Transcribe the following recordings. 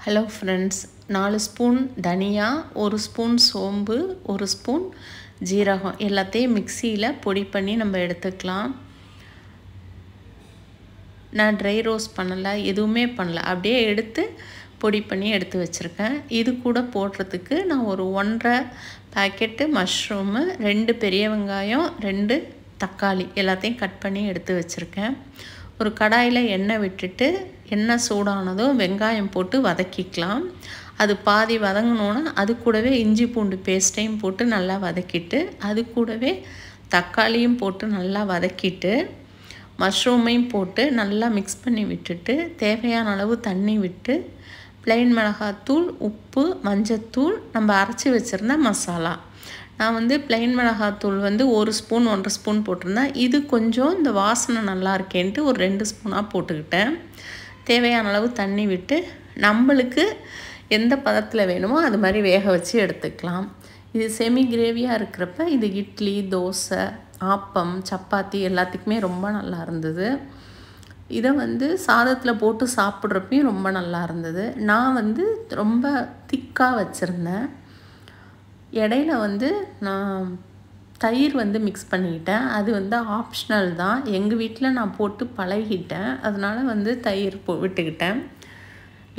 Hello friends, 4 spoon தனியா, 1 spoon சோம்பு, 1 spoon ஜீரகம் எல்லாத்தையும் மிக்சியில் பொடி பண்ணி நம்ம எடுத்துக்கலாம். நான் ட்ரை ரோஸ்ட் பண்ணலை, எதுவுமே பண்ணல, அப்படியே எடுத்து பொடி பண்ணி எடுத்து வச்சுருக்கேன். இது கூட போடுறதுக்கு நான் ஒரு 1.5 பாக்கெட்டு மஷ்ரூமு, 2 பெரிய வெங்காயம், 2 தக்காளி எல்லாத்தையும் கட் பண்ணி எடுத்து வச்சுருக்கேன். ஒரு கடாயில் எண்ணெய் விட்டுட்டு எண்ணெய் சூடானதும் வெங்காயம் போட்டு வதக்கிக்கலாம். அது பாதி வதங்கினோன்னா அது கூடவே இஞ்சி பூண்டு பேஸ்ட்டையும் போட்டு நல்லா வதக்கிட்டு, அது கூடவே தக்காளியும் போட்டு நல்லா வதக்கிட்டு, மஷ்ரூமையும் போட்டு நல்லா மிக்ஸ் பண்ணி விட்டுட்டு, தேவையான அளவு தண்ணி விட்டு, ப்ளைன் மிளகாத்தூள், உப்பு, மஞ்சத்தூள், நம்ம அரைச்சி வச்சுருந்த மசாலா. நான் ப்ளைன் மிளகாத்தூள் 1 ஸ்பூன் 1.5 ஸ்பூன் போட்டிருந்தேன். இது கொஞ்சம் இந்த வாசனை நல்லா இருக்கேன்ட்டு ஒரு 2 ஸ்பூனாக போட்டுக்கிட்டேன். தேவையான அளவு தண்ணி விட்டு நம்மளுக்கு எந்த பதத்தில் வேணுமோ அது மாதிரி வேக வச்சு எடுத்துக்கலாம். இது செமி கிரேவியாக இருக்கிறப்ப இது இட்லி, தோசை, ஆப்பம், சப்பாத்தி எல்லாத்துக்குமே ரொம்ப நல்லா இருந்தது. இதை சாதத்தில் போட்டு சாப்பிட்றப்பையும் ரொம்ப நல்லா இருந்தது. நான் ரொம்ப திக்காக வச்சுருந்தேன். இடையில நான் தயிர் மிக்ஸ் பண்ணிக்கிட்டேன். அது ஆப்ஷனல் தான். எங்கள் வீட்டில் நான் போட்டு பழகிட்டேன், அதனால் தயிர் விட்டுக்கிட்டேன்.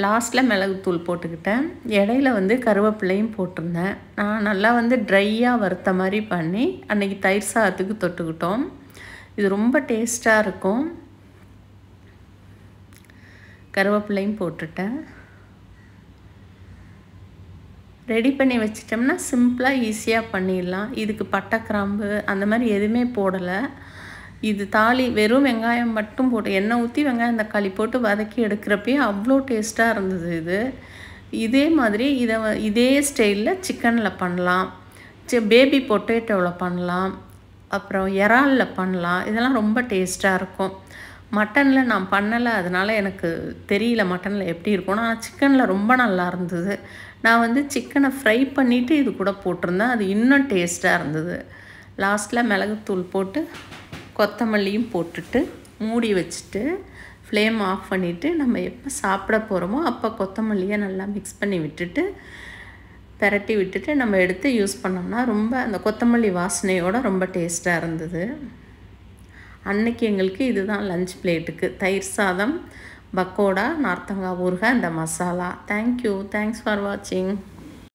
லாஸ்ட்டில் மிளகுத்தூள் போட்டுக்கிட்டேன். இடையில கருவேப்பிலையும் போட்டிருந்தேன். நான் நல்லா ட்ரையாக வறுத்த மாதிரி பண்ணி அன்றைக்கி தயிர் சாதத்துக்கு தொட்டுக்கிட்டோம். இது ரொம்ப டேஸ்ட்டாக இருக்கும். கருவேப்பிலையும் போட்டுட்டேன். ரெடி பண்ணி வச்சிட்டோம்னா சிம்பிளாக ஈஸியாக பண்ணிடலாம். இதுக்கு பட்டை, கிராம்பு அந்த மாதிரி எதுவுமே போடலை. இது தாளி வெறும் வெங்காயம் மட்டும் போட்டு எண்ணெய் ஊற்றி வெங்காயம் தக்காளி போட்டு வதக்கி எடுக்கிறப்பயே அவ்வளோ டேஸ்ட்டாக இருந்தது. இதே மாதிரி இதே ஸ்டைலில் சிக்கனில் பண்ணலாம், பேபி பொட்டேட்டோவில் பண்ணலாம், அப்புறம் இறாலில் பண்ணலாம். இதெல்லாம் ரொம்ப டேஸ்ட்டாக இருக்கும். மட்டனில் நான் பண்ணலை, அதனால் எனக்கு தெரியல மட்டனில் எப்படி இருக்கும்னா. ஆனால் சிக்கனில் ரொம்ப நல்லா இருந்தது. நான் சிக்கனை ஃப்ரை பண்ணிவிட்டு இது கூட போட்டிருந்தேன். அது இன்னும் டேஸ்ட்டாக இருந்தது. லாஸ்ட்டில் மிளகுத்தூள் போட்டு கொத்தமல்லியும் போட்டுட்டு மூடி வச்சுட்டு ஃப்ளேம் ஆஃப் பண்ணிவிட்டு நம்ம எப்போ சாப்பிட போகிறோமோ அப்போ கொத்தமல்லியை நல்லா மிக்ஸ் பண்ணி விட்டுட்டு பெரட்டி விட்டுட்டு நம்ம எடுத்து யூஸ் பண்ணோம்னா ரொம்ப அந்த கொத்தமல்லி வாசனையோடு ரொம்ப டேஸ்ட்டாக இருந்தது. அன்னைக்கு எங்களுக்கு இதுதான் லஞ்ச் பிளேட்டுக்கு. தயிர் சாதம், பக்கோடா, நார்த்தங்காய் ஊறுகாய், இந்த மசாலா. தேங்க்யூ. தேங்க்ஸ் ஃபார் வாட்சிங்.